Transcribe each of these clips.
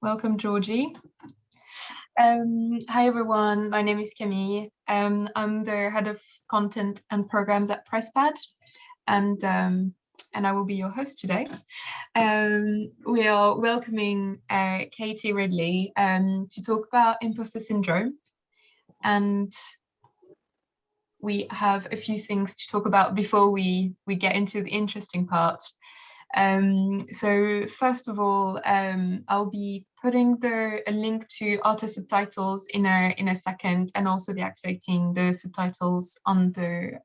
Welcome, Georgie. Hi, everyone. My name is Camille. I'm the head of content and programs at PressPad, and I will be your host today. We are welcoming Katie Ridley to talk about imposter syndrome, and we have a few things to talk about before we get into the interesting part. So first of all, I'll be putting a link to auto subtitles in a second, and also be activating the subtitles on the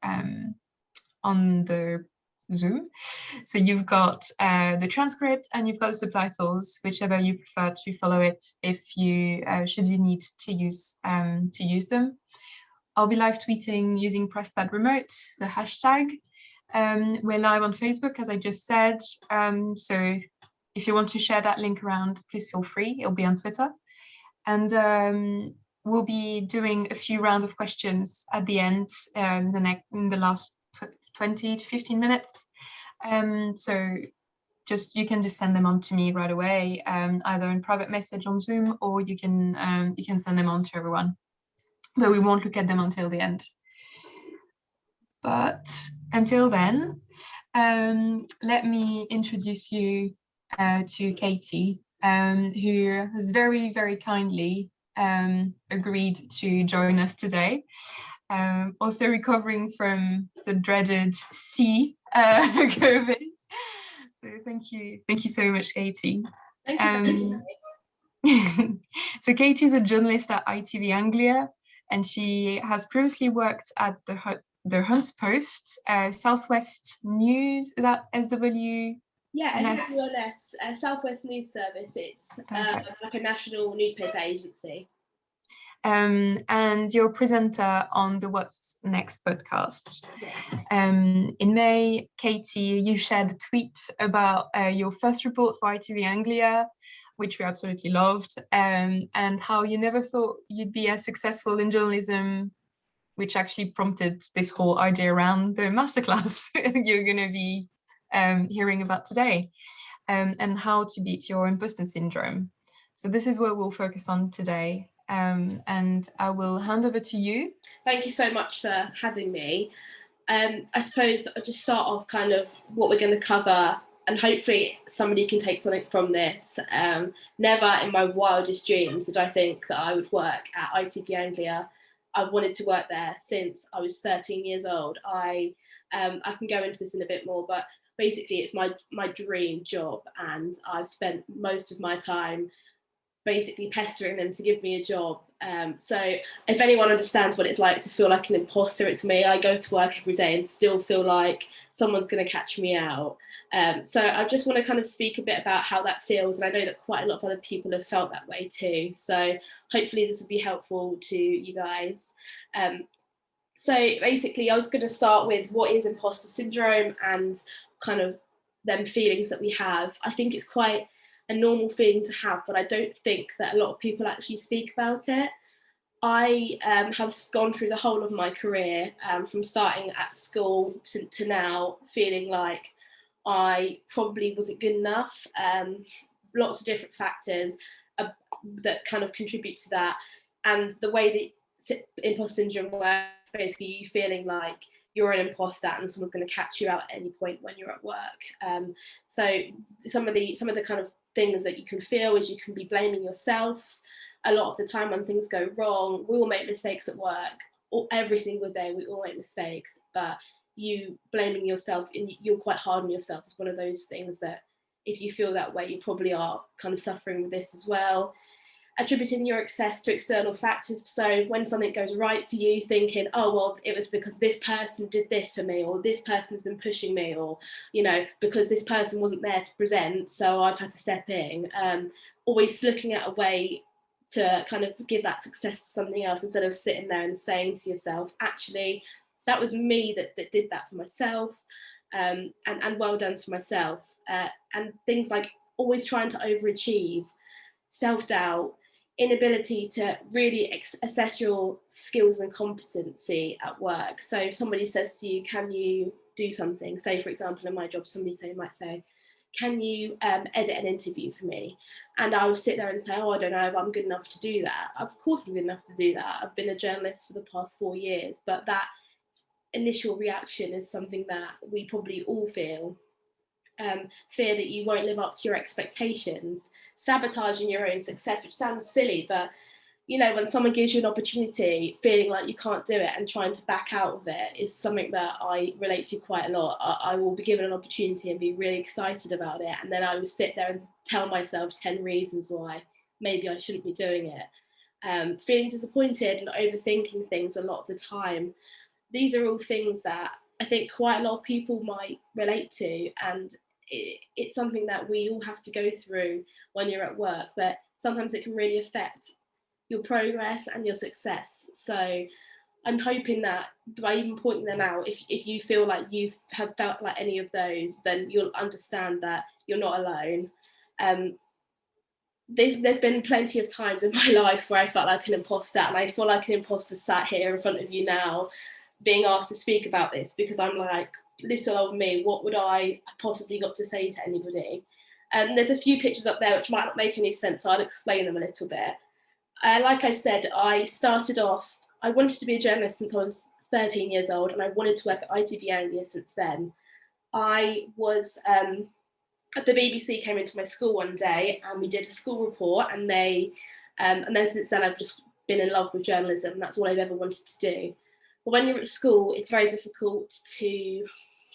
Zoom. So you've got the transcript and you've got the subtitles, whichever you prefer to follow it. If you should you need to use them, I'll be live tweeting using PressPad Remote, the hashtag. We're live on Facebook, as I just said. So if you want to share that link around, please feel free. It'll be on Twitter. And we'll be doing a few rounds of questions at the end, in the last 20 to 15 minutes. So you can just send them on to me right away, either in private message on Zoom, or you can send them on to everyone. But we won't look at them until the end. But until then, let me introduce you to Katie, who has very, very kindly agreed to join us today. Also recovering from the dreaded C COVID. So thank you so much, Katie. Thank you. So Katie is a journalist at ITV Anglia, and she has previously worked at the Hunts Post, Southwest News, is that SW? Yeah, SWNS, Southwest News Service. It's like a national newspaper agency. And you're a presenter on the What's Next podcast. Yeah. In May, Katie, you shared a tweet about your first report for ITV Anglia, which we absolutely loved, and how you never thought you'd be as successful in journalism, which actually prompted this whole idea around the masterclass you're going to be hearing about today, and how to beat your imposter syndrome. So this is what we'll focus on today. And I will hand over to you. Thank you so much for having me. I suppose I'll just start off kind of what we're going to cover, and hopefully somebody can take something from this. Never in my wildest dreams did I think that I would work at ITV Anglia. I've wanted to work there since I was 13 years old. I can go into this in a bit more, but basically it's my dream job, and I've spent most of my time basically pestering them to give me a job. So if anyone understands what it's like to feel like an imposter, it's me. I go to work every day and still feel like someone's going to catch me out. So I just want to kind of speak a bit about how that feels, and I know that quite a lot of other people have felt that way too. So hopefully this will be helpful to you guys. So basically I was going to start with what is imposter syndrome and kind of them feelings that we have. I think it's quite a normal feeling to have, but I don't think that a lot of people actually speak about it. I have gone through the whole of my career, from starting at school to now, feeling like I probably wasn't good enough. Lots of different factors that kind of contribute to that. And the way that imposter syndrome works, basically you feeling like you're an imposter and someone's going to catch you out at any point when you're at work. So some of the kind of things that you can feel is you can be blaming yourself. A lot of the time when things go wrong, we all make mistakes at work. Every single day we all make mistakes, but you blaming yourself and you're quite hard on yourself is one of those things that if you feel that way, you probably are kind of suffering with this as well. Attributing your success to external factors. So when something goes right for you, thinking, oh, well, it was because this person did this for me, or this person's been pushing me, or, you know, because this person wasn't there to present, so I've had to step in. Always looking at a way to kind of give that success to something else instead of sitting there and saying to yourself, actually, that was me that did that for myself, and well done to myself. And things like always trying to overachieve, self-doubt, inability to really assess your skills and competency at work. So if somebody says to you, can you do something? Say, for example, in my job, somebody might say, can you edit an interview for me? And I would sit there and say, oh, I don't know if I'm good enough to do that. Of course I'm good enough to do that. I've been a journalist for the past 4 years, but that initial reaction is something that we probably all feel. Fear that you won't live up to your expectations, sabotaging your own success, which sounds silly, but you know, when someone gives you an opportunity, feeling like you can't do it and trying to back out of it is something that I relate to quite a lot. I will be given an opportunity and be really excited about it, and then I will sit there and tell myself 10 reasons why maybe I shouldn't be doing it. Feeling disappointed and overthinking things a lot of the time. These are all things that I think quite a lot of people might relate to, and it's something that we all have to go through when you're at work, but sometimes it can really affect your progress and your success. So I'm hoping that by even pointing them out, if you feel like you have felt like any of those, then you'll understand that you're not alone. There's been plenty of times in my life where I felt like an imposter, and I feel like an imposter sat here in front of you now being asked to speak about this, because I'm like, little old me, what would I have possibly got to say to anybody? And there's a few pictures up there which might not make any sense, so I'll explain them a little bit. Like I said, I started off, I wanted to be a journalist since I was 13 years old, and I wanted to work at ITV Anglia since then. I was, the BBC came into my school one day and we did a school report, and then since then I've just been in love with journalism. That's all I've ever wanted to do. But when you're at school, it's very difficult to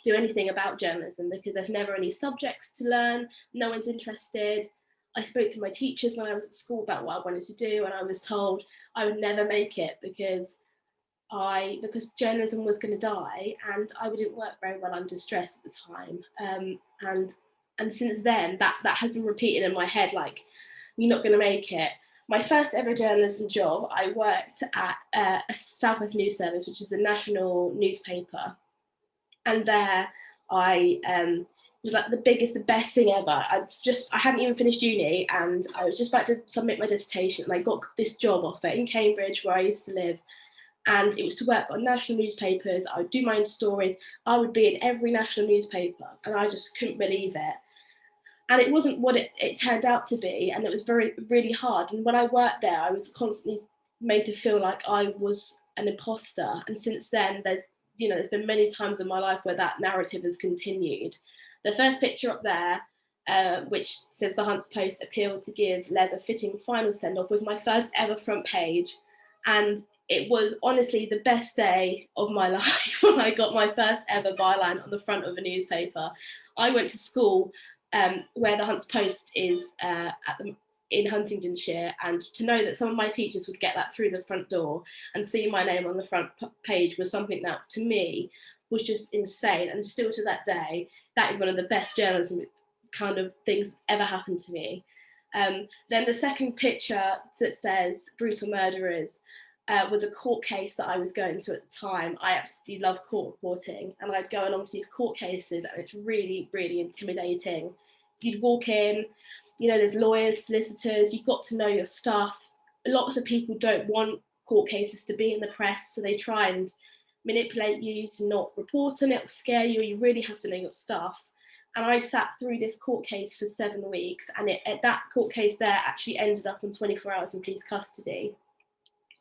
do anything about journalism because there's never any subjects to learn, no one's interested. I spoke to my teachers when I was at school about what I wanted to do, and I was told I would never make it because journalism was going to die, and I wouldn't work very well under stress at the time. And since then, that has been repeated in my head, like, you're not going to make it. My first ever journalism job, I worked at a South West News Service, which is a national newspaper, and there I was like the best thing ever. I hadn't even finished uni, and I was just about to submit my dissertation, and I got this job offer in Cambridge, where I used to live, and it was to work on national newspapers. I would do my own stories. I would be in every national newspaper, and I just couldn't believe it. And it wasn't what it turned out to be, and it was really hard. And when I worked there, I was constantly made to feel like I was an imposter. And since then, there's been many times in my life where that narrative has continued. The first picture up there, which says the Hunts Post appealed to give Les a fitting final send-off, was my first ever front page. And it was honestly the best day of my life when I got my first ever byline on the front of a newspaper. I went to school where the Hunts Post is in Huntingdonshire, and to know that some of my teachers would get that through the front door and see my name on the front page was something that, to me, was just insane. And still to that day, that is one of the best journalism kind of things that's ever happened to me. Then the second picture that says brutal murderers was a court case that I was going to at the time. I absolutely love court reporting, and I'd go along to these court cases, and it's really, really intimidating. You'd walk in, there's lawyers, solicitors, you've got to know your stuff. Lots of people don't want court cases to be in the press, so they try and manipulate you to not report on it or scare you. You really have to know your stuff. And I sat through this court case for 7 weeks, and that court case there actually ended up on 24 hours in police custody.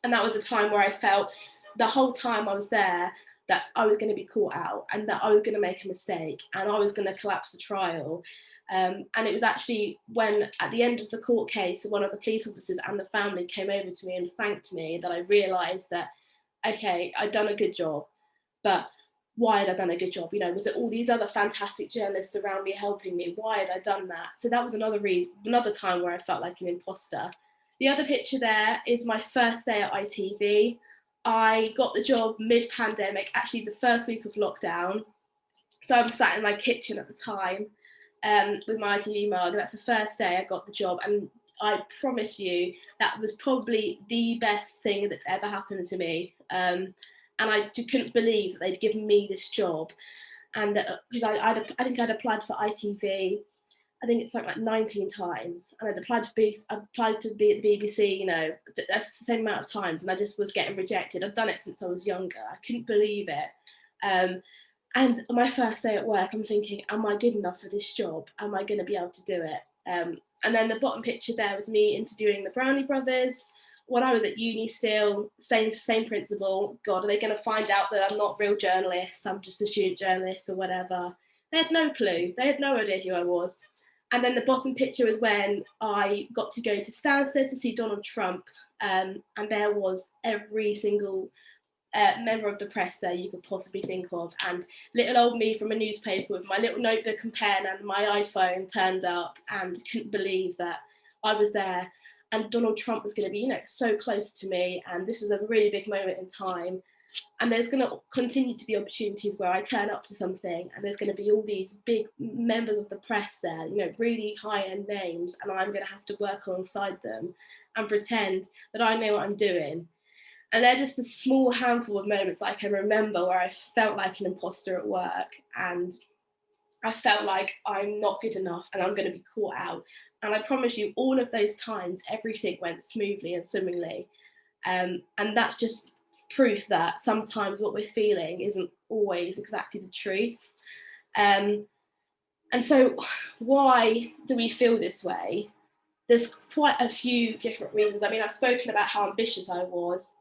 And that was a time where I felt the whole time I was there that I was going to be caught out, and that I was going to make a mistake, and I was going to collapse the trial. And it was actually when, at the end of the court case, one of the police officers and the family came over to me and thanked me, that I realised that, okay, I'd done a good job, but why had I done a good job? Was it all these other fantastic journalists around me helping me? Why had I done that? So that was another time where I felt like an imposter. The other picture there is my first day at ITV. I got the job mid-pandemic, actually the first week of lockdown. So I was sat in my kitchen at the time with my ITV mug. That's the first day I got the job. And I promise you, that was probably the best thing that's ever happened to me. And I couldn't believe that they'd given me this job. And because I think I'd applied for ITV, I think it's something like 19 times, and I'd applied to be at the BBC, that's the same amount of times, and I just was getting rejected. I've done it since I was younger. I couldn't believe it. And on my first day at work, I'm thinking, am I good enough for this job? Am I going to be able to do it? And then the bottom picture there was me interviewing the Brownie brothers when I was at uni still, same principle. God, are they going to find out that I'm not a real journalist? I'm just a student journalist or whatever. They had no clue. They had no idea who I was. And then the bottom picture was when I got to go to Stansted to see Donald Trump. And there was every single member of the press there you could possibly think of, and little old me from a newspaper with my little notebook and pen and my iPhone turned up and couldn't believe that I was there and Donald Trump was going to be, so close to me, and this was a really big moment in time. And there's going to continue to be opportunities where I turn up to something and there's going to be all these big members of the press there, really high-end names, and I'm going to have to work alongside them and pretend that I know what I'm doing. And they're just a small handful of moments I can remember where I felt like an imposter at work, and I felt like I'm not good enough and I'm going to be caught out. And I promise you, all of those times, everything went smoothly and swimmingly. And that's just proof that sometimes what we're feeling isn't always exactly the truth. And so why do we feel this way? There's quite a few different reasons. I mean, I've spoken about how ambitious I was.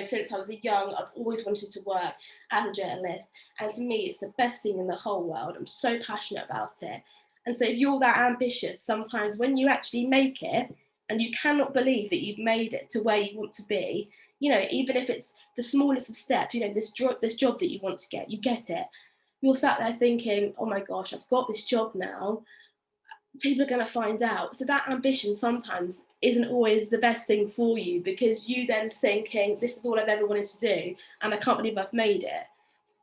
Since I was young, I've always wanted to work as a journalist. And to me, it's the best thing in the whole world. I'm so passionate about it. And so if you're that ambitious, sometimes when you actually make it and you cannot believe that you've made it to where you want to be, even if it's the smallest of steps, this job that you want to get, you get it. You're sat there thinking, oh my gosh, I've got this job now. People are going to find out. So that ambition sometimes isn't always the best thing for you, because you then thinking, this is all I've ever wanted to do and I can't believe I've made it.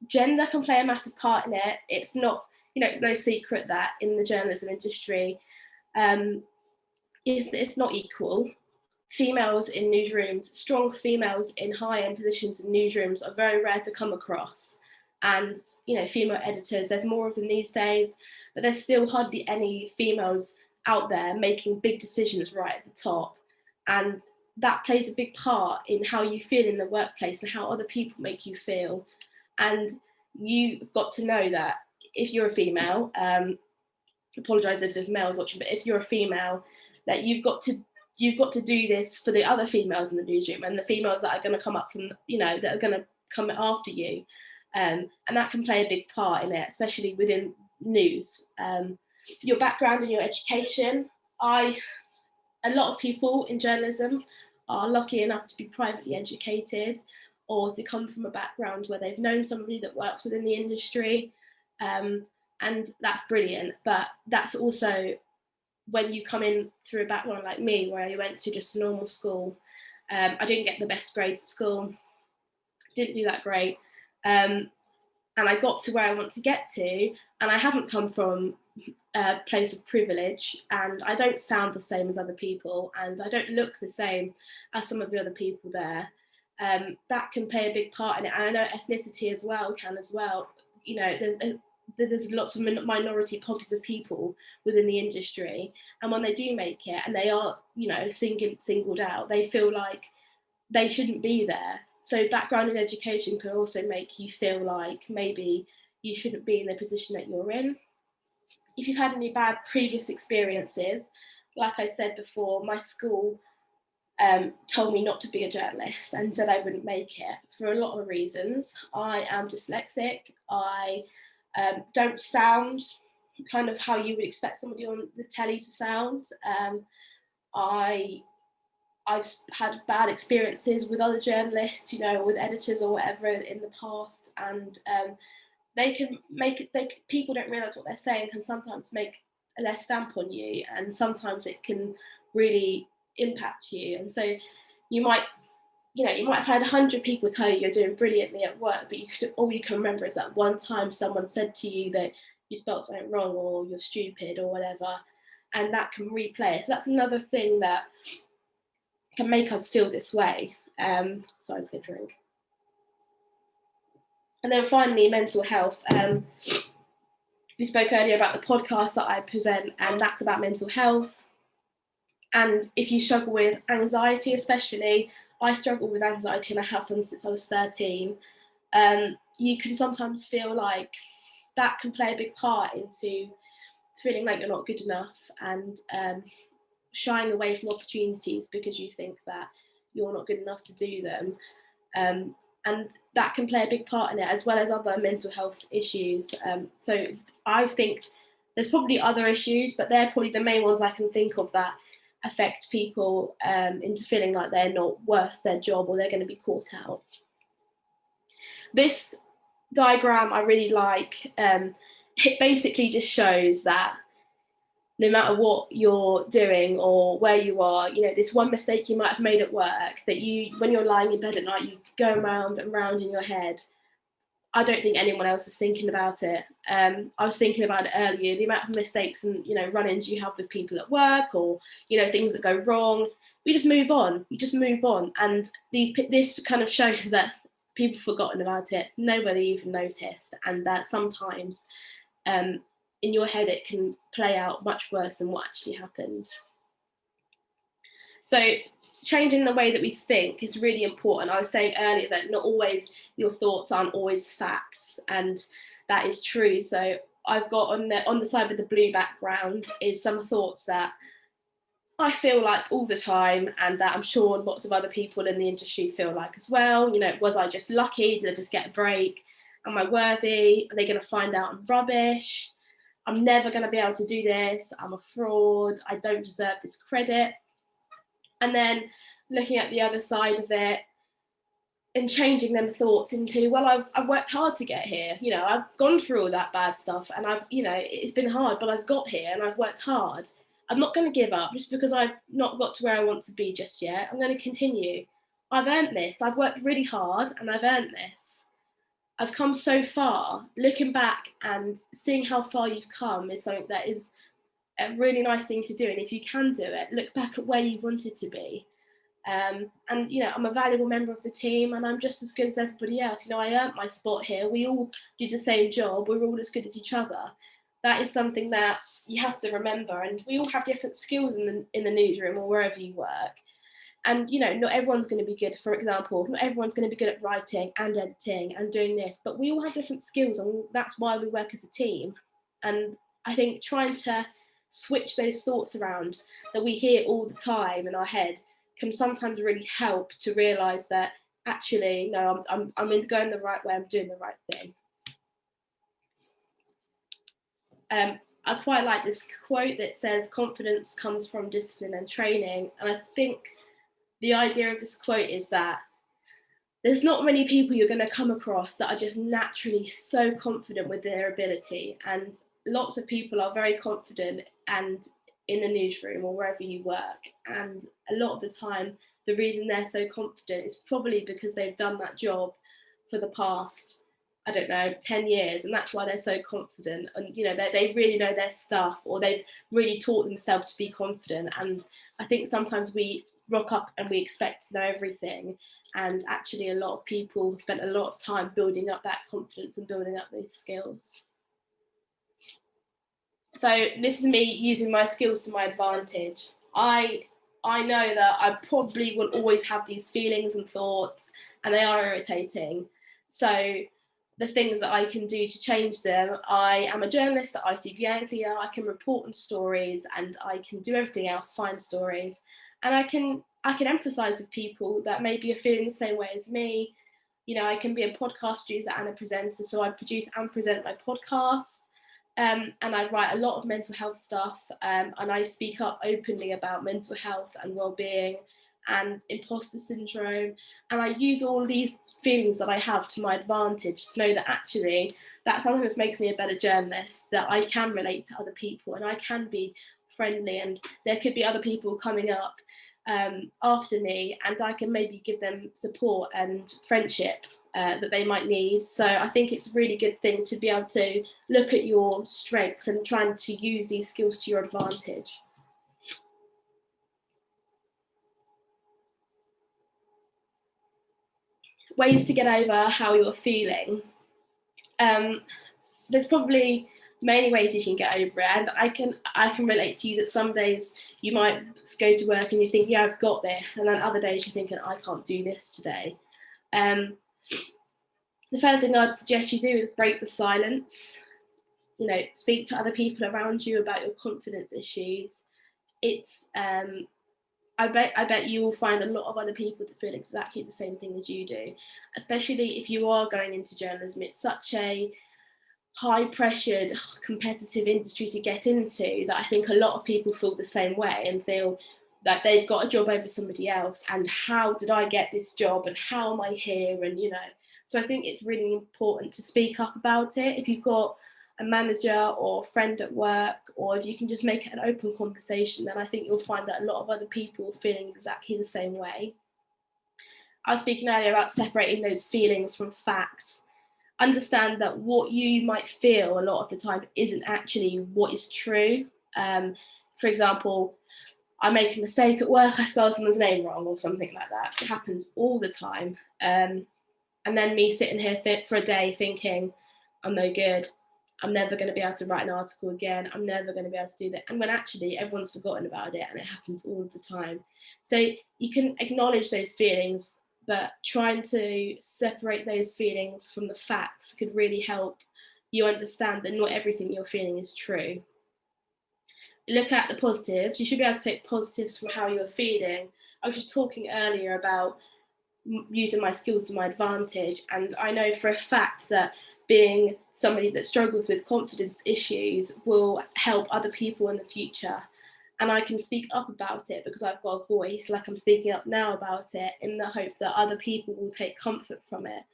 Gender can play a massive part in it. It's not, it's no secret that in the journalism industry, it's not equal. Females in newsrooms, strong females in high-end positions in newsrooms are very rare to come across. And, female editors, there's more of them these days, but there's still hardly any females out there making big decisions right at the top. And that plays a big part in how you feel in the workplace and how other people make you feel. And you've got to know that if you're a female, apologise if there's males watching, but if you're a female, that you've got to do this for the other females in the newsroom and the females that are going to come up from, that are going to come after you. And that can play a big part in it, especially within news. Your background and your education. A lot of people in journalism are lucky enough to be privately educated or to come from a background where they've known somebody that works within the industry. And that's brilliant. But that's also when you come in through a background like me, where I went to just a normal school. I didn't get the best grades at school, didn't do that great. And I got to where I want to get to, and I haven't come from a place of privilege, and I don't sound the same as other people, and I don't look the same as some of the other people there. That can play a big part in it, and I know ethnicity as well can as well. There's lots of minority pockets of people within the industry, and when they do make it and they are, singled out, they feel like they shouldn't be there. So background in education can also make you feel like maybe you shouldn't be in the position that you're in. If you've had any bad previous experiences, like I said before, my school told me not to be a journalist and said I wouldn't make it for a lot of reasons. I am dyslexic. I don't sound kind of how you would expect somebody on the telly to sound. I've had bad experiences with other journalists, with editors or whatever in the past, and they can make it. People don't realise what they're saying can sometimes make a less stamp on you, and sometimes it can really impact you. And so you might have had 100 people tell you you're doing brilliantly at work, but all you can remember is that one time someone said to you that you spelt something wrong or you're stupid or whatever, and that can replay. So that's another thing that can make us feel this way. Sorry, let's get a drink. And then finally, mental health. We spoke earlier about the podcast that I present, and that's about mental health. And if you struggle with anxiety, especially, I struggle with anxiety and I have done since I was 13. you can sometimes feel like that can play a big part into feeling like you're not good enough and shying away from opportunities because you think that you're not good enough to do them. And that can play a big part in it, as well as other mental health issues. So I think there's probably other issues, but they're probably the main ones I can think of that affect people into feeling like they're not worth their job or they're going to be caught out. This diagram I really like. It basically just shows that no matter what you're doing or where you are, you know, this one mistake you might have made at work, that you, when you're lying in bed at night, you go round and round in your head. I don't think anyone else is thinking about it. I was thinking about it earlier, the amount of mistakes and, you know, run-ins you have with people at work, or, you know, things that go wrong. We just move on. And this kind of shows that people have forgotten about it. Nobody even noticed. And that sometimes in your head it can play out much worse than what actually happened. So changing the way that we think is really important. I was saying earlier that not always, your thoughts aren't always facts, and that is true. So I've got on the side with the blue background is some thoughts that I feel like all the time, and that I'm sure lots of other people in the industry feel like as well. You know, was I just lucky? Did I just get a break? Am I worthy? Are they going to find out I'm rubbish? I'm never going to be able to do this. I'm a fraud. I don't deserve this credit. And then looking at the other side of it and changing them thoughts into, well, I've worked hard to get here. You know, I've gone through all that bad stuff, and I've, you know, it's been hard, but I've got here and I've worked hard. I'm not going to give up just because I've not got to where I want to be just yet. I'm going to continue. I've earned this. I've worked really hard and I've earned this. I've come so far. Looking back and seeing how far you've come is something that is a really nice thing to do. And if you can do it, look back at where you wanted to be. And, you know, I'm a valuable member of the team and I'm just as good as everybody else. You know, I earned my spot here. We all do the same job. We're all as good as each other. That is something that you have to remember. And we all have different skills in the newsroom or wherever you work. And, you know, not everyone's going to be good. For example, not everyone's going to be good at writing and editing and doing this, but we all have different skills, and that's why we work as a team. And I think trying to switch those thoughts around that we hear all the time in our head can sometimes really help to realise that actually, no, I'm going the right way, I'm doing the right thing. I quite like this quote that says, confidence comes from discipline and training. And I think the idea of this quote is that there's not many people you're going to come across that are just naturally so confident with their ability. And lots of people are very confident and in the newsroom or wherever you work. And a lot of the time, the reason they're so confident is probably because they've done that job for the past, I don't know, 10 years. And that's why they're so confident. And, you know, they really know their stuff, or they've really taught themselves to be confident. And I think sometimes we rock up and we expect to know everything. And actually, a lot of people spent a lot of time building up that confidence and building up those skills. So this is me using my skills to my advantage. I know that I probably will always have these feelings and thoughts, and they are irritating. So the things that I can do to change them, I am a journalist at ITV Anglia. I can report on stories, and I can do everything else, find stories, and I can empathise with people that maybe are feeling the same way as me. You know, I can be a podcast producer and a presenter, so I produce and present my podcast. And I write a lot of mental health stuff, and I speak up openly about mental health and well-being and imposter syndrome. And I use all these feelings that I have to my advantage to know that actually that sometimes makes me a better journalist, that I can relate to other people and I can be friendly, and there could be other people coming up after me, and I can maybe give them support and friendship that they might need. So I think it's a really good thing to be able to look at your strengths and trying to use these skills to your advantage. Ways to get over how you're feeling. There's probably many ways you can get over it, and I can relate to you that some days you might go to work and you think, yeah, I've got this, and then other days you're thinking, I can't do this today. The first thing I'd suggest you do is break the silence. You know, speak to other people around you about your confidence issues. It's I bet you will find a lot of other people that feel exactly the same thing as you do, especially if you are going into journalism. It's such a high pressured competitive industry to get into that I think a lot of people feel the same way and feel that they've got a job over somebody else, and how did I get this job, and how am I here, and you know. So I think it's really important to speak up about it. If you've got a manager or a friend at work, or if you can just make it an open conversation, then I think you'll find that a lot of other people are feeling exactly the same way. I was speaking earlier about separating those feelings from facts. Understand that what you might feel a lot of the time isn't actually what is true. For example, I make a mistake at work, I spell someone's name wrong or something like that. It happens all the time. And then me sitting here for a day thinking, I'm no good. I'm never going to be able to write an article again. I'm never going to be able to do that. And when actually everyone's forgotten about it, and it happens all the time. So you can acknowledge those feelings, but trying to separate those feelings from the facts could really help you understand that not everything you're feeling is true. Look at the positives. You should be able to take positives from how you're feeling. I was just talking earlier about using my skills to my advantage, and I know for a fact that being somebody that struggles with confidence issues will help other people in the future. And I can speak up about it because I've got a voice, like I'm speaking up now about it, in the hope that other people will take comfort from it.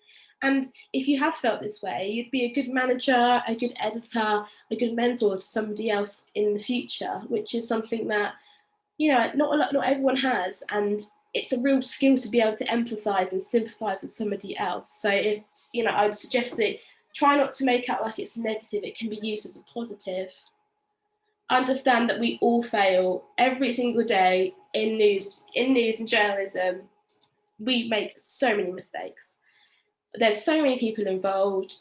And if you have felt this way, you'd be a good manager, a good editor, a good mentor to somebody else in the future, which is something that, you know, not everyone has. And it's a real skill to be able to empathize and sympathize with somebody else. So if, you know, I would suggest that try not to make out like it's negative. It can be used as a positive. Understand that we all fail every single day in news and journalism. We make so many mistakes. There's so many people involved,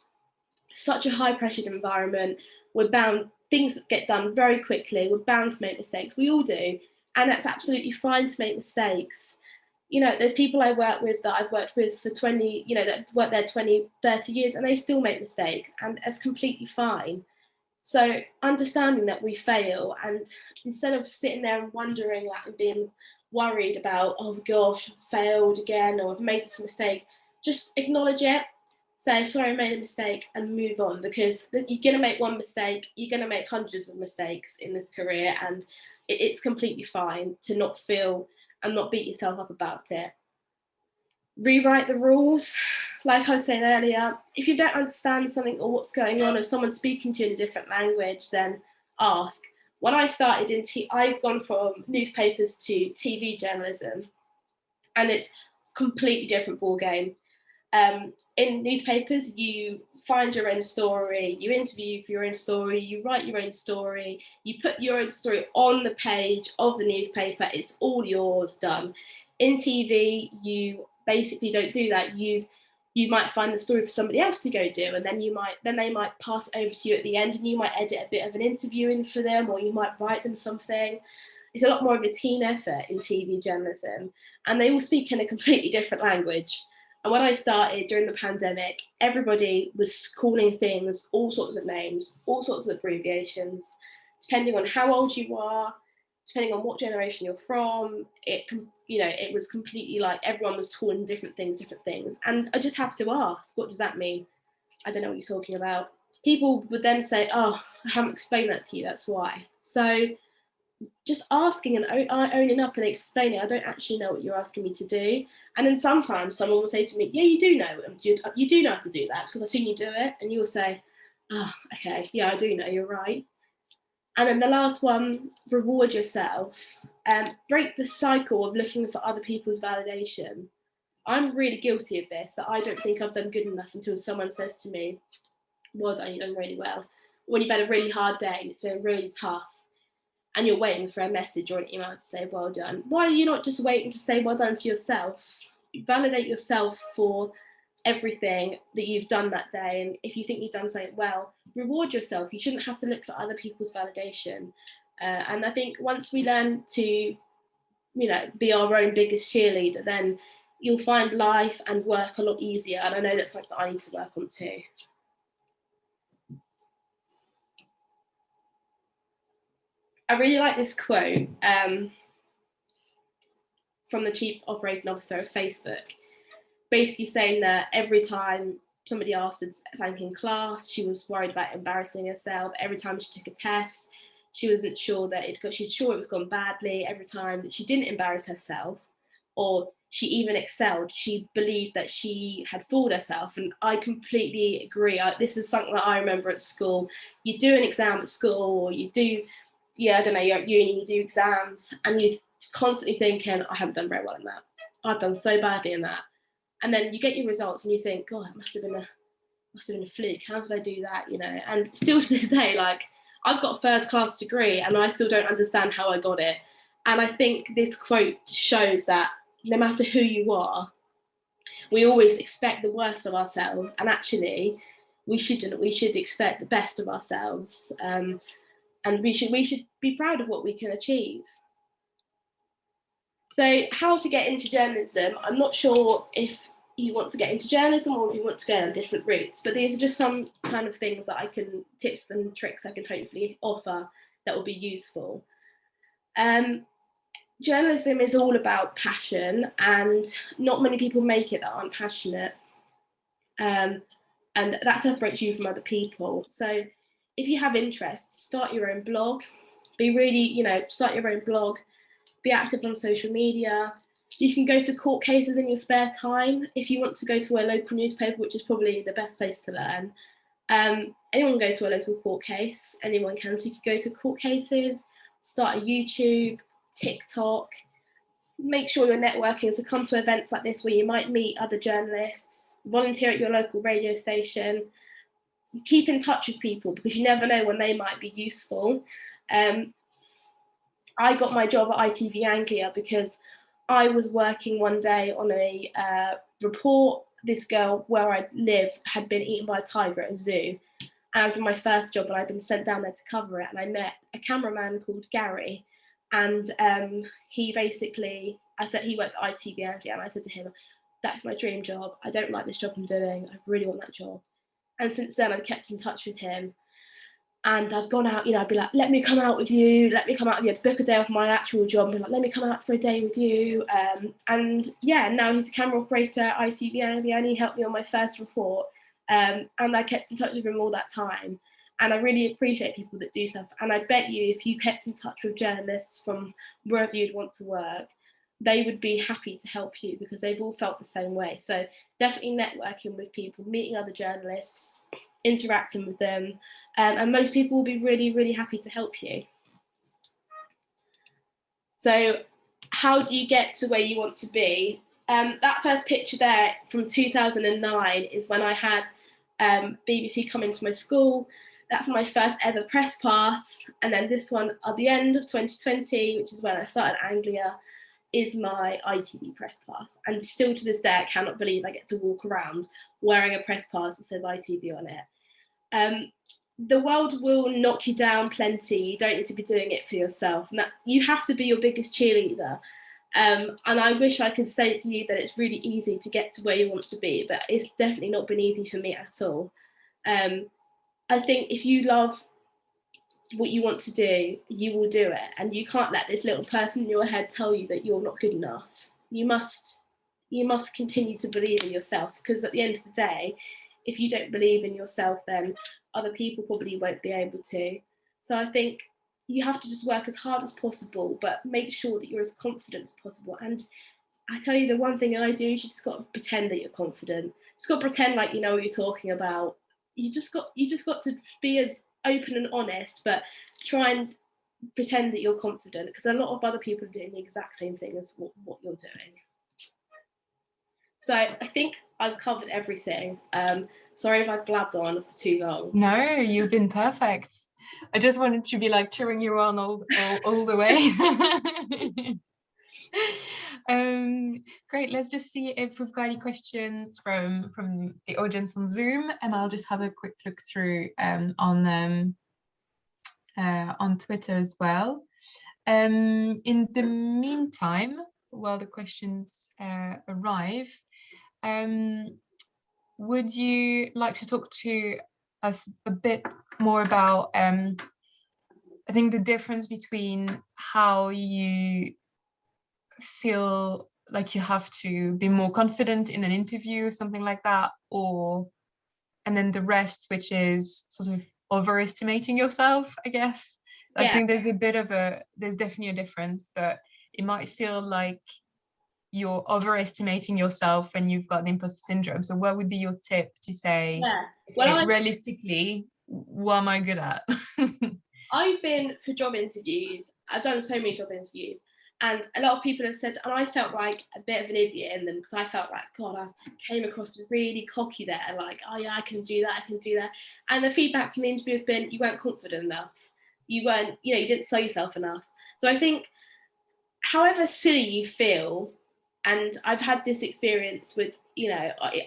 such a high pressured environment. We're bound, things get done very quickly. We're bound to make mistakes. We all do. And that's absolutely fine to make mistakes. You know, there's people I work with that I've worked with for 20, you know, that worked there 20, 30 years, and they still make mistakes, and that's completely fine. So understanding that we fail, and instead of sitting there and wondering, like, and being worried about, oh gosh, I've failed again, or I've made this mistake, just acknowledge it, say, sorry, I made a mistake, and move on. Because you're going to make one mistake, you're going to make hundreds of mistakes in this career, and it's completely fine to not feel and not beat yourself up about it. Rewrite the rules. Like I was saying earlier, if you don't understand something or what's going on, or someone's speaking to you in a different language, then ask. When I started I've gone from newspapers to TV journalism, and it's a completely different ballgame. In newspapers, you find your own story, you interview for your own story, you write your own story, you put your own story on the page of the newspaper, it's all yours, done. In TV, you basically don't do that. You might find the story for somebody else to go do, and then they might pass it over to you at the end, and you might edit a bit of an interview in for them, or you might write them something. It's a lot more of a team effort in TV journalism, and they all speak in a completely different language. And when I started during the pandemic, everybody was calling things all sorts of names, all sorts of abbreviations, depending on how old you are, depending on what generation you're from. It was completely like everyone was calling different things. And I just have to ask, what does that mean? I don't know what you're talking about. People would then say, oh, I haven't explained that to you, that's why. So just asking and owning up and explaining, I don't actually know what you're asking me to do. And then sometimes someone will say to me, yeah, you do know, you do know how to do that because I've seen you do it. And you will say, oh, okay, yeah, I do know, you're right. And then the last one, reward yourself. Break the cycle of looking for other people's validation. I'm really guilty of this, that I don't think I've done good enough until someone says to me, well done, you've done really well. When you've had a really hard day and it's been really tough, and you're waiting for a message or an email to say well done, why are you not just waiting to say well done to yourself? Validate yourself for everything that you've done that day, and if you think you've done something well, reward yourself. You shouldn't have to look for other people's validation. And I think once we learn to, be our own biggest cheerleader, then you'll find life and work a lot easier. And I know that's something that I need to work on too. I really like this quote from the Chief Operating Officer of Facebook, basically saying that every time somebody asked her to thank in class, she was worried about embarrassing herself. Every time she took a test, she wasn't sure that she's sure it was gone badly. Every time that she didn't embarrass herself, or she even excelled, she believed that she had fooled herself. And I completely agree. This is something that I remember at school. You do an exam at school, or you do, I don't know, you're at uni, you do exams, and you're constantly thinking, I haven't done very well in that. I've done so badly in that. And then you get your results and you think, oh, that must have been a fluke. How did I do that? And still to this day, like, I've got a first class degree and I still don't understand how I got it. And I think this quote shows that no matter who you are, we always expect the worst of ourselves, and actually we shouldn't. We should expect the best of ourselves, and we should be proud of what we can achieve. So how to get into journalism? I'm not sure if you want to get into journalism or if you want to go on different routes, but these are just some kind of things that tips and tricks I can hopefully offer that will be useful. Journalism is all about passion, and not many people make it that aren't passionate. And that separates you from other people. So if you have interests, start your own blog. Start your own blog. Be active on social media. You can go to court cases in your spare time. If you want to go to a local newspaper, which is probably the best place to learn, anyone can go to a local court case. Anyone can. So you can go to court cases, start a YouTube, TikTok. Make sure you're networking. So come to events like this where you might meet other journalists. Volunteer at your local radio station. Keep in touch with people because you never know when they might be useful. I got my job at ITV Anglia because I was working one day on a report. This girl where I live had been eaten by a tiger at a zoo. And I was in my first job and I'd been sent down there to cover it. And I met a cameraman called Gary. And he worked at ITV Anglia. And I said to him, that's my dream job. I don't like this job I'm doing. I really want that job. And since then, I've kept in touch with him. And I've gone out, I'd be like, let me come out with you. I'd book a day off my actual job and be like, let me come out for a day with you. Now he's a camera operator at ITV Anglia and he helped me on my first report. And I kept in touch with him all that time. And I really appreciate people that do stuff. And I bet you if you kept in touch with journalists from wherever you'd want to work, they would be happy to help you because they've all felt the same way. So definitely networking with people, meeting other journalists, interacting with them, and most people will be really, really happy to help you. So how do you get to where you want to be? That first picture there from 2009 is when I had BBC come into my school. That's my first ever press pass. And then this one at the end of 2020, which is when I started Anglia, is my ITV press pass. And still to this day, I cannot believe I get to walk around wearing a press pass that says ITV on it. The world will knock you down plenty. You don't need to be doing it for yourself. And you have to be your biggest cheerleader. And I wish I could say to you that it's really easy to get to where you want to be, but it's definitely not been easy for me at all. I think if you love what you want to do, you will do it. And you can't let this little person in your head tell you that you're not good enough. You must continue to believe in yourself, because at the end of the day, if you don't believe in yourself, then other people probably won't be able to. So I think you have to just work as hard as possible, but make sure that you're as confident as possible. And I tell you, the one thing that I do is you just got to pretend that you're confident. You just got to pretend like you know what you're talking about. You just got to be as open and honest, but try and pretend that you're confident, because a lot of other people are doing the exact same thing as what you're doing. So I think I've covered everything. Sorry if I've blabbed on for too long. No, you've been perfect. I just wanted to be like cheering you on all the way. Great, let's just see if we've got any questions from the audience on Zoom, and I'll just have a quick look through on Twitter as well. In the meantime, while the questions arrive. Would you like to talk to us a bit more about, I think, the difference between how you feel like you have to be more confident in an interview or something like that, and then the rest, which is sort of overestimating yourself, I guess. I Yeah. think there's definitely a difference, but it might feel like you're overestimating yourself when you've got the imposter syndrome. So what would be your tip to say, Yeah. okay, Well, realistically, what am I good at? I've been for job interviews. I've done so many job interviews, and a lot of people have said, and I felt like a bit of an idiot in them because I felt like, God, I came across really cocky there, like, oh yeah, I can do that, I can do that. And the feedback from the interview has been, you weren't confident enough. You weren't, you didn't sell yourself enough. So I think, however silly you feel, and I've had this experience with,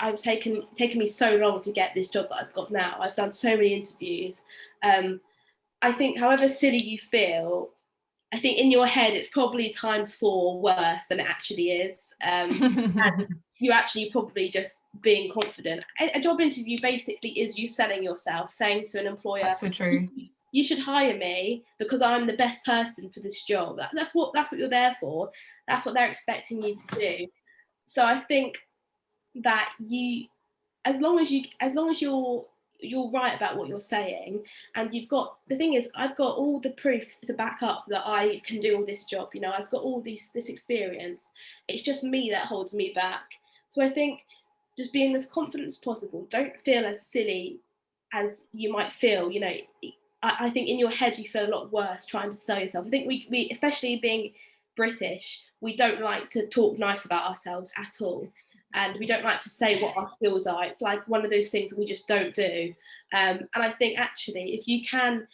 I've taken me so long to get this job that I've got now. I've done so many interviews. I think however silly you feel, I think in your head it's probably times 4 worse than it actually is. And you're actually probably just being confident. A job interview basically is you selling yourself, saying to an employer, That's so true. You should hire me because I'm the best person for this job. That's what you're there for. That's what they're expecting you to do. So I think that as long as you're right about what you're saying, and the thing is, I've got all the proof to back up that I can do all this job. I've got all this experience. It's just me that holds me back. So I think just being as confident as possible. Don't feel as silly as you might feel. I think in your head you feel a lot worse trying to sell yourself. I think we especially being British, we don't like to talk nice about ourselves at all. And we don't like to say what our skills are. It's like one of those things we just don't do. And I think actually, if you can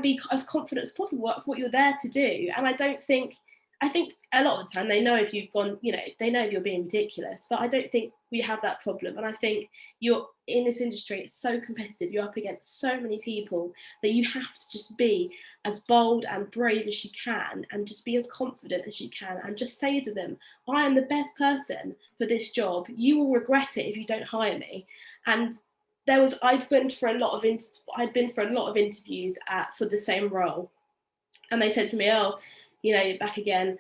be as confident as possible. That's what you're there to do. And I think a lot of the time they know if you've gone, they know if you're being ridiculous. But I don't think we have that problem. And I think you're in this industry, it's so competitive. You're up against so many people that you have to just be as bold and brave as you can, and just be as confident as you can, and just say to them, I am the best person for this job. You will regret it if you don't hire me. And I'd been for a lot of interviews for the same role, and they said to me, oh, you're back again.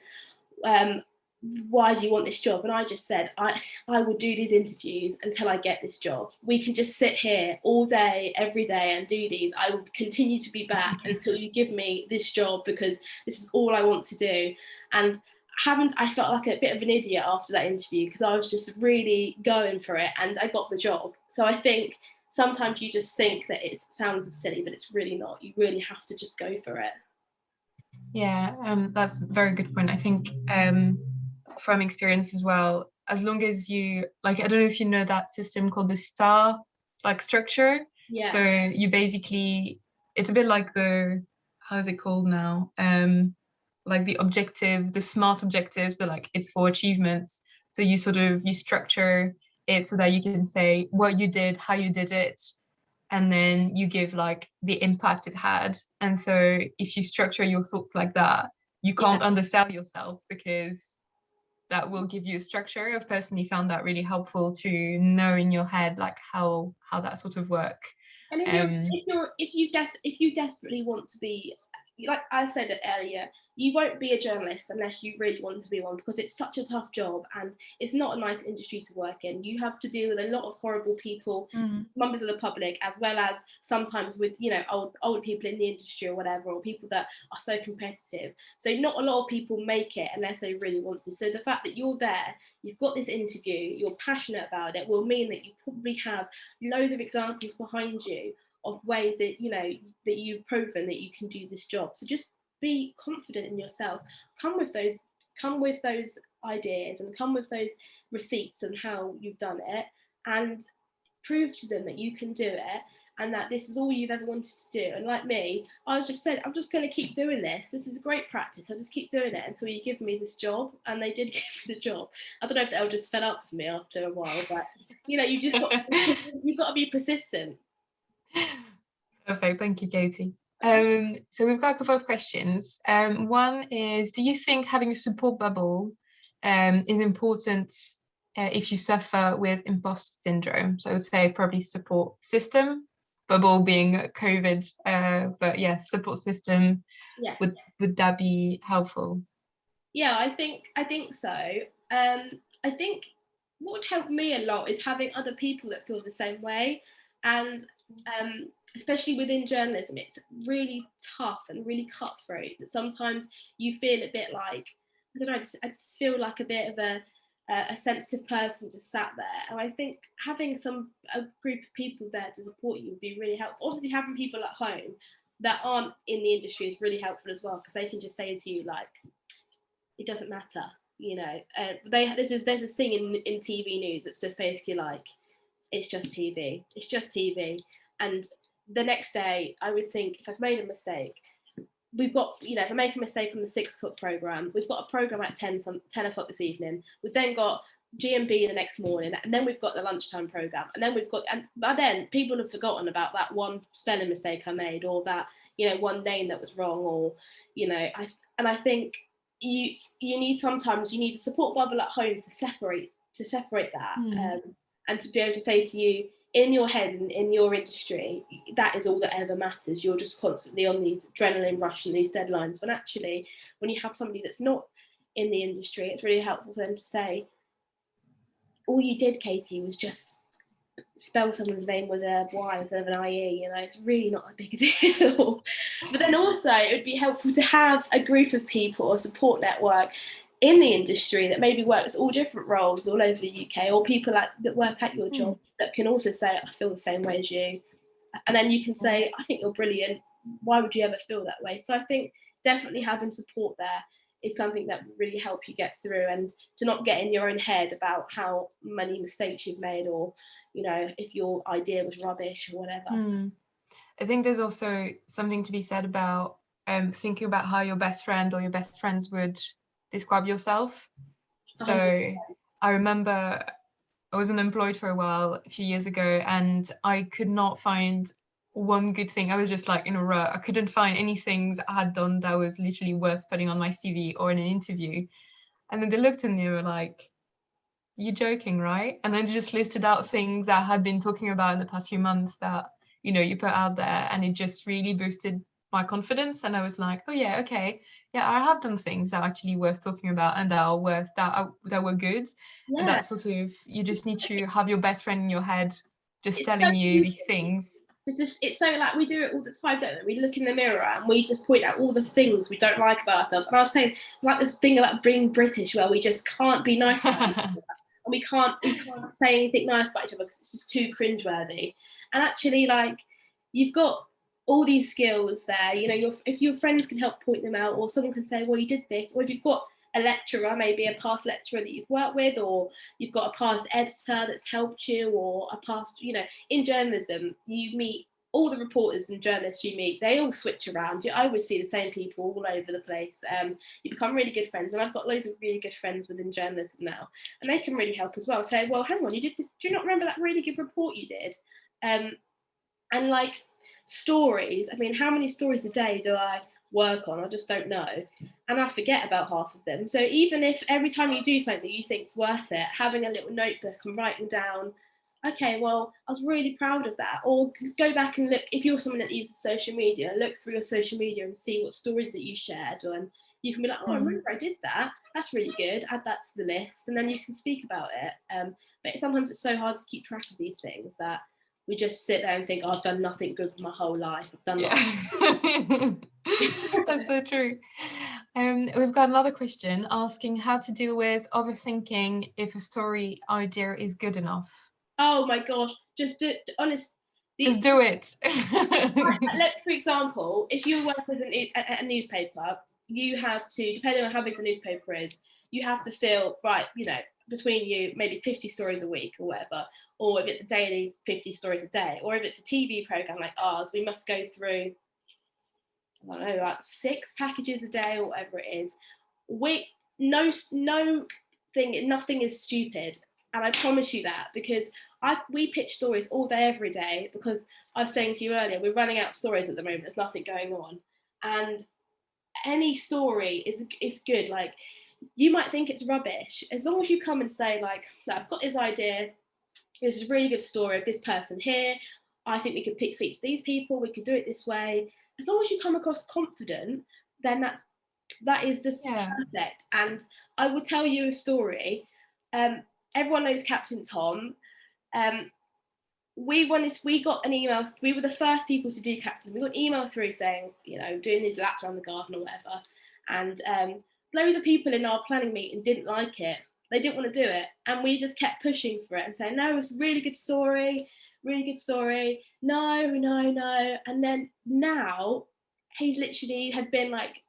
Why do you want this job? And I just said, I will do these interviews until I get this job. We can just sit here all day, every day and do these. I will continue to be back until you give me this job, because this is all I want to do. And I felt like a bit of an idiot after that interview, because I was just really going for it and I got the job. So I think sometimes you just think that it sounds silly, but it's really not. You really have to just go for it. Yeah, that's a very good point. I think from experience as well, as long as you, like, I don't know if you know that system called the STAR structure. Yeah. So you basically, it's a bit like how is it called now? Like the SMART objectives, but like it's for achievements. So you structure it so that you can say what you did, how you did it, and then you give like the impact it had. And so if you structure your thoughts like that, you can't undersell yourself, because that will give you a structure. I've personally found that really helpful to know in your head like how that sort of work. And if you desperately want to be, like I said it earlier, you won't be a journalist unless you really want to be one, because it's such a tough job and it's not a nice industry to work in. You have to deal with a lot of horrible people, members of the public, as well as sometimes with old people in the industry or whatever, or people that are so competitive. So not a lot of people make it unless they really want to. So the fact that you're there, you've got this interview, you're passionate about it, will mean that you probably have loads of examples behind you of ways that that you've proven that you can do this job. So just be confident in yourself. Come with those ideas, and come with those receipts and how you've done it, and prove to them that you can do it, and that this is all you've ever wanted to do. And like me, I was just said, I'm just going to keep doing this. This is great practice. I'll just keep doing it until you give me this job. And they did give me the job. I don't know if they'll just fed up with me after a while, but you just you've got to be persistent. Perfect. Thank you, Katie. So we've got a couple of questions. One is, do you think having a support bubble is important if you suffer with imposter syndrome. So I would say probably support system, bubble being COVID, but yeah, support system. Yeah. Would that be helpful? Yeah, I think so. I think what would help me a lot is having other people that feel the same way, and especially within journalism, it's really tough and really cutthroat. That sometimes you feel a bit like, I don't know, I just feel like a bit of a sensitive person just sat there. And I think having a group of people there to support you would be really helpful. Obviously, having people at home that aren't in the industry is really helpful as well, because they can just say to you like, it doesn't matter, you know. There's this thing in TV news that's just basically like, it's just TV. And the next day I always think, if I've made a mistake, we've got, you know, if I make a mistake on the 6 o'clock programme, we've got a programme at 10 o'clock this evening, we've then got G&B the next morning, and then we've got the lunchtime programme, and then we've got, and by then people have forgotten about that one spelling mistake I made, or that, you know, one name that was wrong, or, you know, I think you need, sometimes you need a support bubble at home to separate that, and to be able to say to you, in your head and in your industry, that is all that ever matters. You're just constantly on these adrenaline rush and these deadlines, when actually, when you have somebody that's not in the industry, it's really helpful for them to say, all you did, Katie, was just spell someone's name with a Y instead of an IE, you know, it's really not a big deal. But then also it would be helpful to have a group of people or support network in the industry that maybe works all different roles all over the UK, or people that work at your job that can also say, I feel the same way as you. And then you can say, I think you're brilliant. Why would you ever feel that way? So I think definitely having support there is something that will really help you get through, and to not get in your own head about how many mistakes you've made, or, you know, if your idea was rubbish or whatever. I think there's also something to be said about thinking about how your best friend or your best friends would describe yourself. So 100%. I remember I was unemployed for a while a few years ago, and I could not find one good thing. I was just like in a rut. I couldn't find any things I had done that was literally worth putting on my CV or in an interview. And then they looked at me and were like, "You're joking, right?" And then just listed out things that I had been talking about in the past few months that, you know, you put out there, and it just really boosted my confidence. And I was like, oh yeah, okay, yeah, I have done things that are actually worth talking about and that are worth that were good. And Yeah. that sort of, you just need to have your best friend in your head just It's so telling you these things. it's so, like, we do it all the time, don't we? We look in the mirror and we just point out all the things we don't like about ourselves. And I was saying, it's like this thing about being British where we just can't be nice to each other, and we can't say anything nice about each other because it's just too cringeworthy. And actually, like, you've got all these skills there, you know, if your friends can help point them out, or someone can say, well, you did this, or if you've got a lecturer, maybe a past lecturer that you've worked with, or you've got a past editor that's helped you, or a past, you know, in journalism, you meet all the reporters and journalists you meet, they all switch around. I always see the same people all over the place. You become really good friends, and I've got loads of really good friends within journalism now, and they can really help as well. Say, well, hang on, you did this, do you not remember that really good report you did? And like, stories, I mean, how many stories a day do I work on? I just don't know, and I forget about half of them. So even if every time you do something you think's worth it, having a little notebook and writing down, okay, well, I was really proud of that. Or go back and look, if you're someone that uses social media, look through your social media and see what stories that you shared, and you can be like, oh, I remember I did that, that's really good, add that to the list, and then you can speak about it. But sometimes it's so hard to keep track of these things that we just sit there and think, oh, I've done nothing good for my whole life. I've done Yeah. That's so true. We've got another question asking how to deal with overthinking if a story idea is good enough. Oh my gosh, just honest. Just do it. For example, if you work as a newspaper, you have to, depending on how big the newspaper is, you have to fill, right, you know, between you, maybe 50 stories a week or whatever, or if it's a daily, 50 stories a day, or if it's a TV program like ours, we must go through, I don't know, like 6 packages a day or whatever it is. Nothing is stupid, and I promise you that, because we pitch stories all day, every day, because I was saying to you earlier, we're running out of stories at the moment. There's nothing going on, and any story is good. Like, you might think it's rubbish. As long as you come and say, like, I've got this idea, this is a really good story of this person here, I think we could speak to these people, we could do it this way. As long as you come across confident, then that is just perfect. And I will tell you a story. Everyone knows Captain Tom. We got an email. We were the first people to do Captain. We got an email through saying, you know, doing these laps around the garden or whatever. And loads of people in our planning meeting didn't like it. They didn't want to do it. And we just kept pushing for it and saying, no, it's a really good story. Really good story. No. And then now he's literally had been like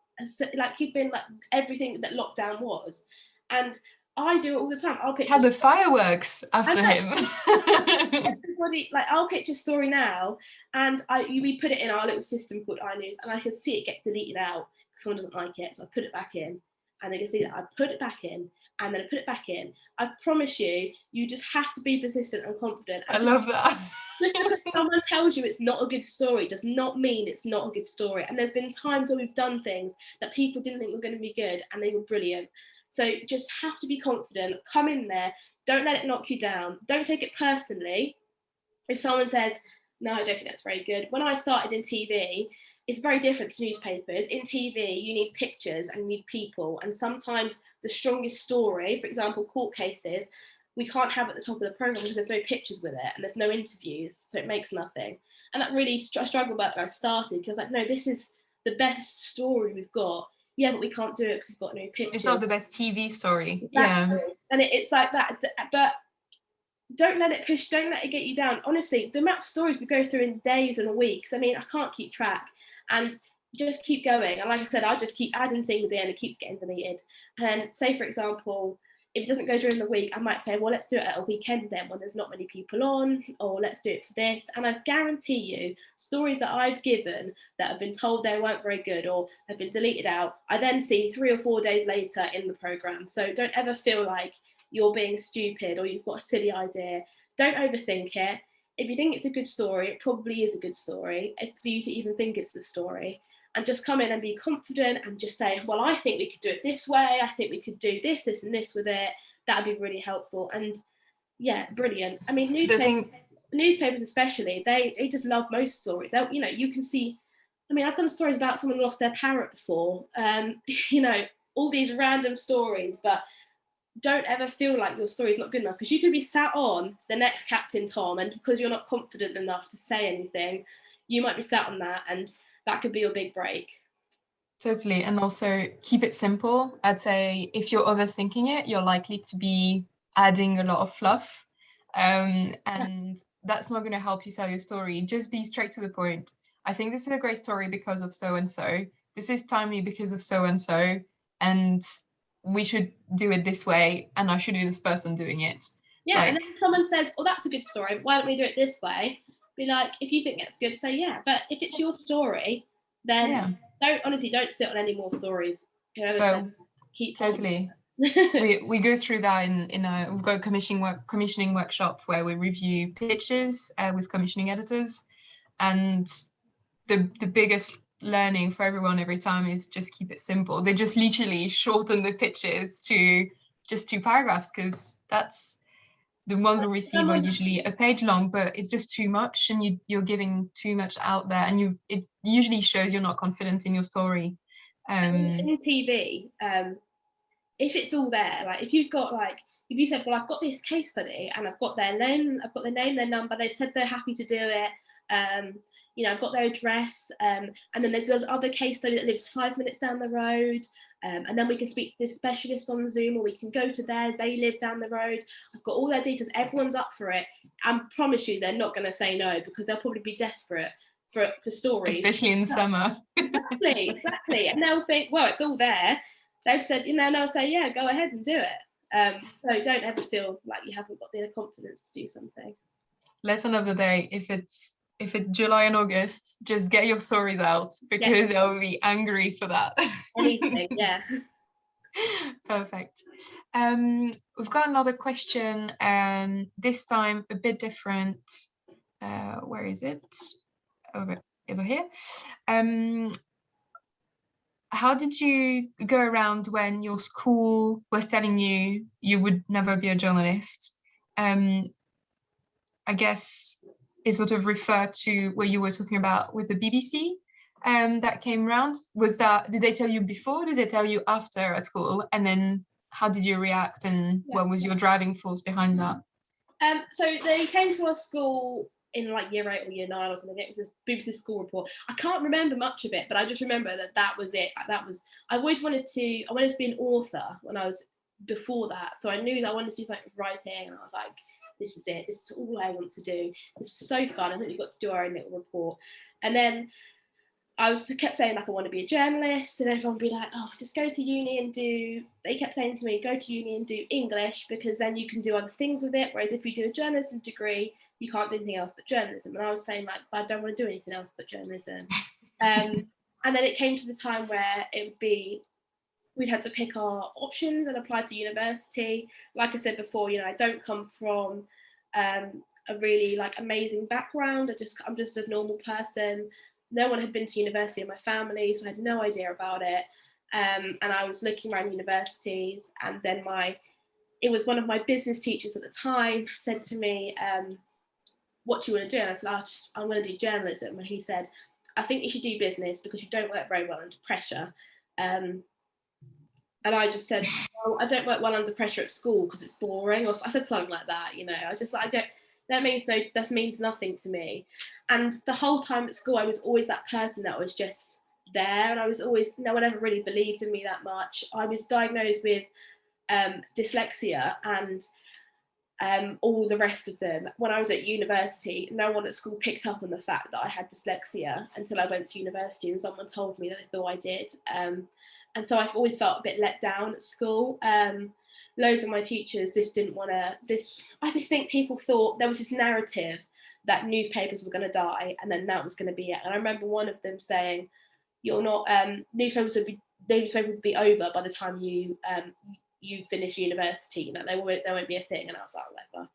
he'd been like everything that lockdown was. And I do it all the time. I'll picture had the fireworks after him. Everybody, like, I'll pitch a story now, and we put it in our little system called iNews, and I can see it get deleted out because someone doesn't like it. So I put it back in, and they can see that I put it back in, and then I put it back in. I promise you, you just have to be persistent and confident. I love that. Just because someone tells you it's not a good story does not mean it's not a good story. And there's been times where we've done things that people didn't think were going to be good, and they were brilliant. So just have to be confident, come in there, don't let it knock you down. Don't take it personally. If someone says, no, I don't think that's very good. When I started in TV, it's very different to newspapers. In TV, you need pictures and you need people. And sometimes the strongest story, for example, court cases, we can't have at the top of the programme because there's no pictures with it and there's no interviews, so it makes nothing. And that really struggled about when I started, because like, no, this is the best story we've got. Yeah, but we can't do it because we've got no pictures. It's not the best TV story. Exactly. Yeah. And it's like that. But don't let it push, don't let it get you down. Honestly, the amount of stories we go through in days and weeks, I mean, I can't keep track. And just keep going. And like I said, I just keep adding things in, it keeps getting deleted. And say, for example, if it doesn't go during the week, I might say, well, let's do it at a weekend then when there's not many people on, or let's do it for this. And I guarantee you, stories that I've given that have been told they weren't very good or have been deleted out, I then see 3 or 4 days later in the programme. So don't ever feel like you're being stupid or you've got a silly idea. Don't overthink it. If you think it's a good story, it probably is a good story, for you to even think it's the story. And just come in and be confident and just say, well, I think we could do it this way. I think we could do this, this, and this with it. That'd be really helpful. And yeah, brilliant. I mean, newspapers especially, they just love most stories. You know, you can see, I mean, I've done stories about someone who lost their parrot before, you know, all these random stories, but don't ever feel like your story is not good enough, because you could be sat on the next Captain Tom, and because you're not confident enough to say anything, you might be sat on that, and that could be your big break. Totally. And also keep it simple. I'd say if you're overthinking it, you're likely to be adding a lot of fluff. And that's not going to help you sell your story. Just be straight to the point. I think this is a great story because of so and so. This is timely because of so and so. And we should do it this way. And I should be this person doing it. Yeah. Like, and then if someone says, oh, that's a good story, why don't we do it this way? Be like, if you think that's good, say yeah. But if it's your story, then don't sit on any more stories. Whoever said, keep totally. we go through that we've got a commissioning workshop where we review pitches with commissioning editors, and the biggest learning for everyone every time is just keep it simple. They just literally shorten the pitches to just 2 paragraphs, because that's the ones we receive are usually a page long, but it's just too much, and you're giving too much out there, and it usually shows you're not confident in your story. In TV, if it's all there, like if you've got if you said, well, I've got this case study and I've got their name, their number, they've said they're happy to do it, you know, I've got their address, and then there's other case study that lives 5 minutes down the road, and then we can speak to this specialist on Zoom, or we can go to they live down the road. I've got all their details, everyone's up for it. I promise you they're not going to say no, because they'll probably be desperate for stories. Especially in summer. Exactly. And they'll think, well, it's all there. They've said, you know, and they'll say, yeah, go ahead and do it. So don't ever feel like you haven't got the confidence to do something. Lesson of the day, if it's July and August, just get your stories out, because they'll be angry for that. Anything, yeah. Perfect. We've got another question, this time a bit different. Where is it? Over here. how did you go around when your school was telling you you would never be a journalist? I guess it sort of referred to what you were talking about with the BBC that came around. Did they tell you before? Did they tell you after at school? And then how did you react, and Yeah. what was your driving force behind that? So they came to our school in like year 8 or year 9 or something. It was a BBC school report. I can't remember much of it, but I just remember that was it. I always wanted to be an author when I was before that. So I knew that I wanted to do something with writing, and I was like, this is it. This is all I want to do. This was so fun. I think we got to do our own little report. And then I kept saying like I want to be a journalist, and everyone would be like, oh, just go to uni and they kept saying to me, go to uni and do English, because then you can do other things with it, whereas if you do a journalism degree, you can't do anything else but journalism. And I was saying like, I don't want to do anything else but journalism. And then it came to the time where we'd had to pick our options and apply to university. Like I said before, I don't come from a really like amazing background. I'm just a normal person. No one had been to university in my family, so I had no idea about it. And I was looking around universities, and then it was one of my business teachers at the time said to me, what do you want to do? And I said, I'm going to do journalism. And he said, I think you should do business because you don't work very well under pressure. And I just said, well, I don't work well under pressure at school because it's boring. Or I said something like that, I was just like, that means nothing to me. And the whole time at school, I was always that person that was just there. And I was always, no one ever really believed in me that much. I was diagnosed with dyslexia and all the rest of them. When I was at university, no one at school picked up on the fact that I had dyslexia until I went to university and someone told me that they thought I did. And so I've always felt a bit let down at school. Loads of my teachers just didn't want to. I just think people thought there was this narrative that newspapers were going to die, and then that was going to be it. And I remember one of them saying, "You're not. Newspapers would be over by the time you finish university. There won't be a thing." And I was like, whatever.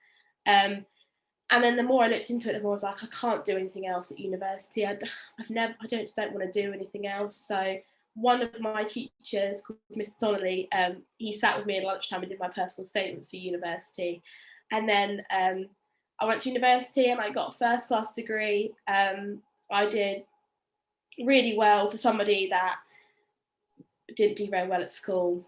And then the more I looked into it, the more I was like, I can't do anything else at university. I don't want to do anything else. So one of my teachers, called Mr. Donnelly, he sat with me at lunchtime and did my personal statement for university. And then I went to university and I got a first class degree. I did really well for somebody that didn't do very well at school,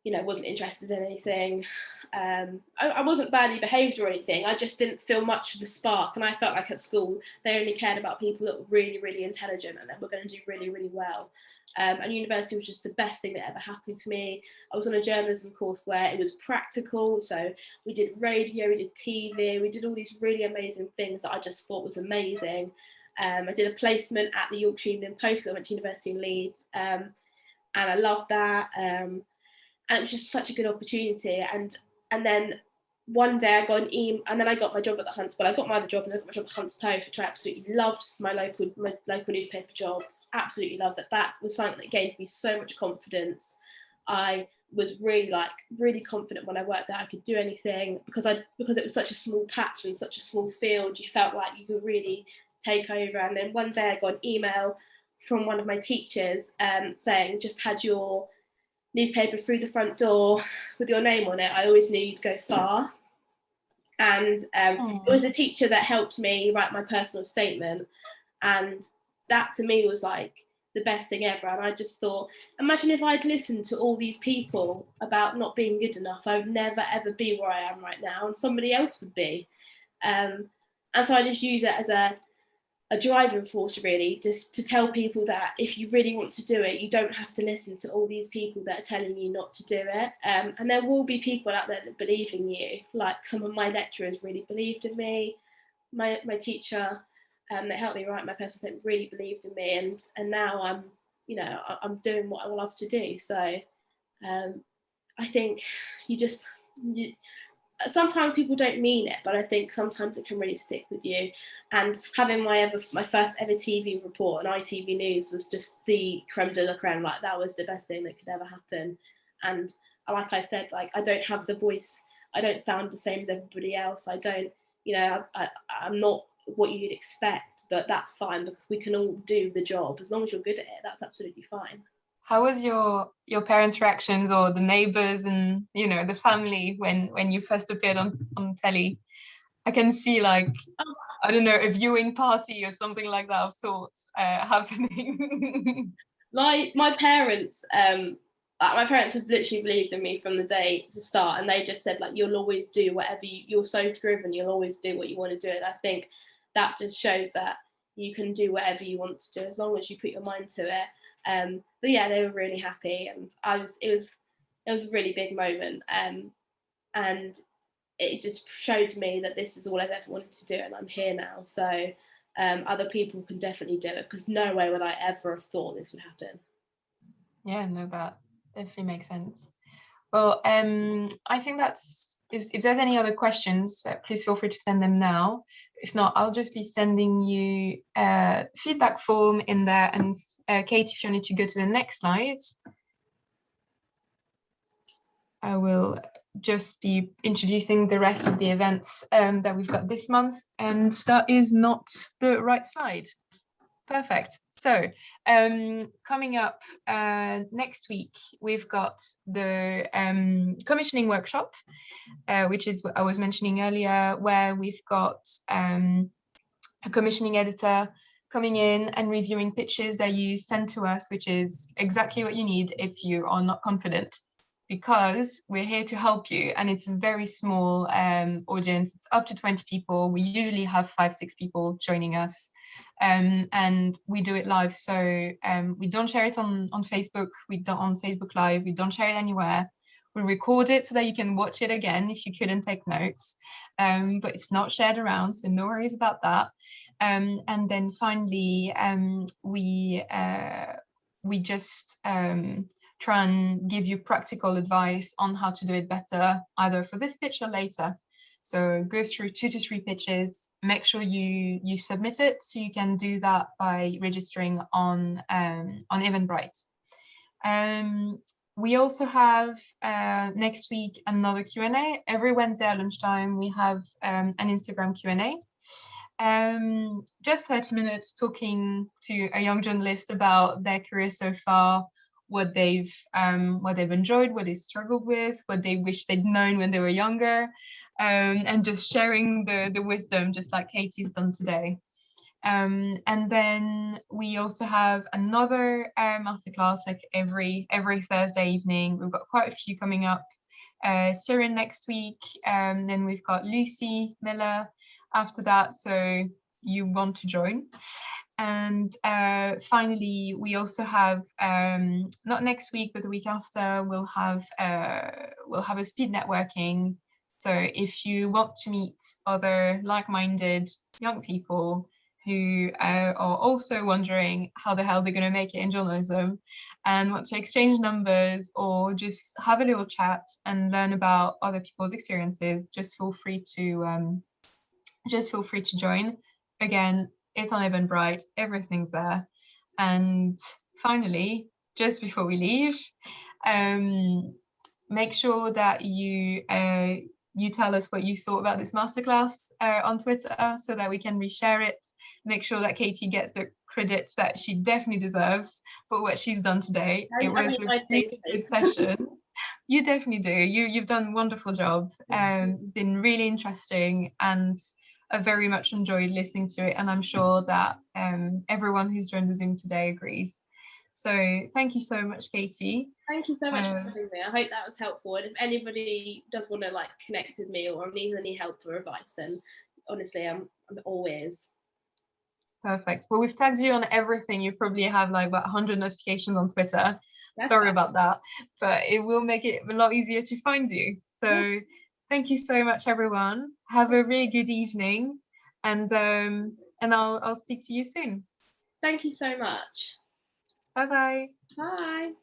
wasn't interested in anything. I wasn't badly behaved or anything. I just didn't feel much of a spark. And I felt like at school, they only cared about people that were really, really intelligent and that were going to do really, really well. And university was just the best thing that ever happened to me. I was on a journalism course where it was practical. So we did radio, we did TV, we did all these really amazing things that I just thought was amazing. I did a placement at the Yorkshire Evening Post because I went to university in Leeds. And I loved that. And it was just such a good opportunity. And then one day I got an email, and then I got my job at the Hunts. But I got my other job, and I got my job at Hunts Post, which I absolutely loved. My local newspaper job, absolutely loved that. That was something that gave me so much confidence. I was really confident when I worked there. I could do anything because it was such a small patch and such a small field. You felt like you could really take over. And then one day I got an email from one of my teachers saying, just had your newspaper through the front door with your name on it. I always knew you'd go far. And it was a teacher that helped me write my personal statement. And that to me was like the best thing ever. And I just thought, imagine if I'd listened to all these people about not being good enough, I would never ever be where I am right now, and somebody else would be. And so I just use it as a driving force, really, just to tell people that if you really want to do it, you don't have to listen to all these people that are telling you not to do it. And there will be people out there that believe in you. Like some of my lecturers really believed in me. My teacher that helped me write my personal statement really believed in me, and now I'm doing what I love to do. So I think sometimes people don't mean it, but I think sometimes it can really stick with you. And having my first ever TV report on ITV News was just the creme de la creme. Like that was the best thing that could ever happen. And like I said, like I don't have the voice. I don't sound the same as everybody else. I don't, I'm not what you'd expect, but that's fine because we can all do the job as long as you're good at it. That's absolutely fine. How was your parents' reactions or the neighbors and the family when you first appeared on telly? I can see like, Oh, I don't know, a viewing party or something like that of sorts happening. my parents my parents have literally believed in me from the day to start, and they just said like, you'll always do whatever you're so driven, you'll always do what you want to do. And I think that just shows that you can do whatever you want to do as long as you put your mind to it. But yeah, they were really happy, and it was a really big moment, and it just showed me that this is all I've ever wanted to do, and I'm here now. So other people can definitely do it, because no way would I ever have thought this would happen. Yeah, no, that definitely makes sense. Well, I think if there's any other questions, please feel free to send them now. If not, I'll just be sending you a feedback form in there. And Kate, if you need to go to the next slide, I will just be introducing the rest of the events that we've got this month. And that is not the right slide. Perfect. So coming up next week, we've got the commissioning workshop, which is what I was mentioning earlier, where we've got a commissioning editor coming in and reviewing pitches that you send to us, which is exactly what you need if you are not confident, because we're here to help you, and it's a very small audience. It's up to 20 people. We usually have 5-6 people joining us, and we do it live. So we don't share it on Facebook. We don't on Facebook Live. We don't share it anywhere. We record it so that you can watch it again if you couldn't take notes, but it's not shared around, so no worries about that. And then finally, we just try and give you practical advice on how to do it better, either for this pitch or later. So go through 2 to 3 pitches, make sure you submit it. So you can do that by registering on Eventbrite. We also have next week another Q&A. Every Wednesday at lunchtime, we have an Instagram Q&A. Just 30 minutes talking to a young journalist about their career so far, what they've enjoyed, what they struggled with, what they wish they'd known when they were younger, and just sharing the wisdom, just like Katie's done today. And then we also have another masterclass like every Thursday evening. We've got quite a few coming up. Siren next week, then we've got Lucy Miller after that, so you want to join. And finally, we also have not next week, but the week after, we'll have a speed networking. So if you want to meet other like-minded young people who are also wondering how the hell they're going to make it in journalism and want to exchange numbers or just have a little chat and learn about other people's experiences, just feel free to join. Again, it's on Eventbrite, everything's there. And finally, just before we leave, make sure that you tell us what you thought about this masterclass on Twitter so that we can reshare it. Make sure that Katie gets the credit that she definitely deserves for what she's done today. It was a really good session. You definitely do. You've done a wonderful job. It's been really interesting, and I very much enjoyed listening to it, and I'm sure that everyone who's joined the Zoom today agrees. So thank you so much, Katie. Thank you so much for having me. I hope that was helpful. And if anybody does want to like connect with me or needs any help or advice, then honestly, I'm always. Perfect. Well, we've tagged you on everything. You probably have like about 100 notifications on Twitter. Sorry about that, but it will make it a lot easier to find you. So thank you so much, everyone. Have a really good evening, and I'll speak to you soon. Thank you so much. Bye-bye. Bye.